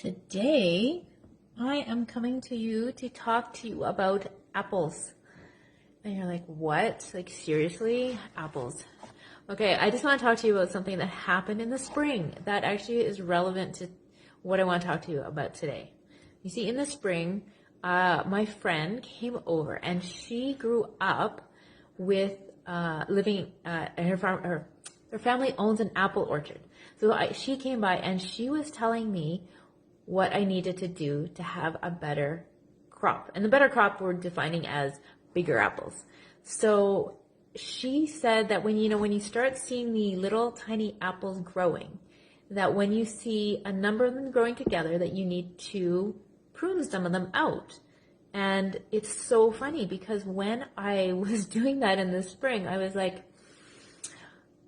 Today, I am coming to you to talk to you about apples. And you're like, what? Like, seriously? Apples. Okay, I just want to talk to you about something that happened in the spring that actually is relevant to what I want to talk to you about today. You see, in the spring, my friend came over and she grew up with living at her farm. Her family owns an apple orchard. So she came by and she was telling me what I needed to do to have a better crop. And the better crop we're defining as bigger apples. So she said that when you start seeing the little tiny apples growing, that when you see a number of them growing together, that you need to prune some of them out. And it's so funny because when I was doing that in the spring, I was like,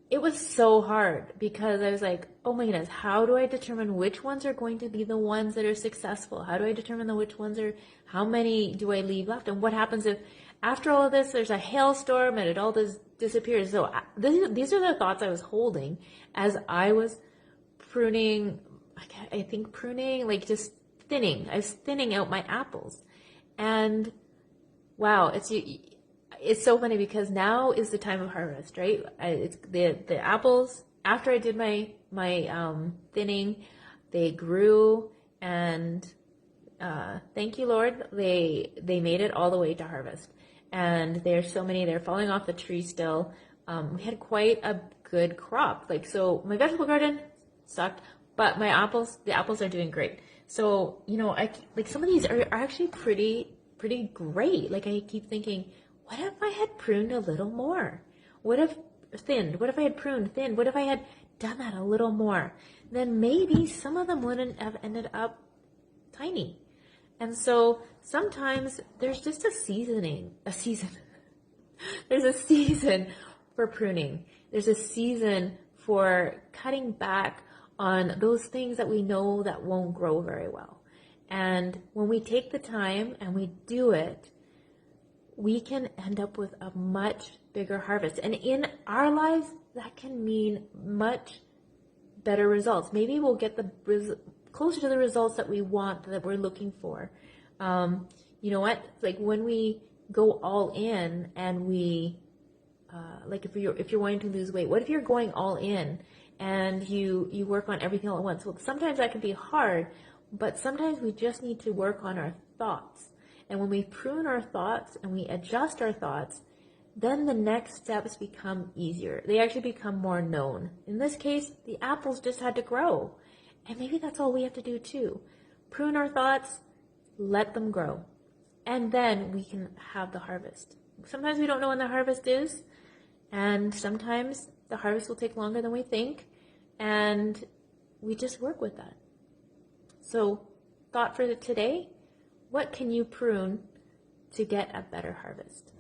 it was so hard because I was like, oh my goodness, how do I determine which ones are going to be the ones that are successful? How do I determine which ones are, how many do I leave left? And what happens if after all of this, there's a hailstorm and it all disappears? So these are the thoughts I was holding as I was pruning, I think pruning, like just thinning. I was thinning out my apples. And wow, it's so funny because now is the time of harvest, right? It's the apples. After I did my thinning, they grew, and thank you, Lord, they made it all the way to harvest. And there's so many. They're falling off the tree still. We had quite a good crop. So my vegetable garden sucked, but the apples are doing great. So some of these are actually pretty great. Like I keep thinking, what if I had pruned a little more? What if thinned? What if I had pruned, thinned? What if I had done that a little more? Then maybe some of them wouldn't have ended up tiny. And so sometimes there's just a season. There's a season for pruning. There's a season for cutting back on those things that we know that won't grow very well. And when we take the time and we do it, we can end up with a much bigger harvest. And in our lives, that can mean much better results. Maybe we'll get closer to the results that we want, that we're looking for. You know what? Like when we go all in and we, if you're wanting to lose weight, what if you're going all in and you work on everything all at once? Well, sometimes that can be hard, but sometimes we just need to work on our thoughts. And when we prune our thoughts and we adjust our thoughts, then the next steps become easier. They actually become more known. In this case, the apples just had to grow. And maybe that's all we have to do too. Prune our thoughts, let them grow. And then we can have the harvest. Sometimes we don't know when the harvest is. And sometimes the harvest will take longer than we think. And we just work with that. So, thought for today. What can you prune to get a better harvest?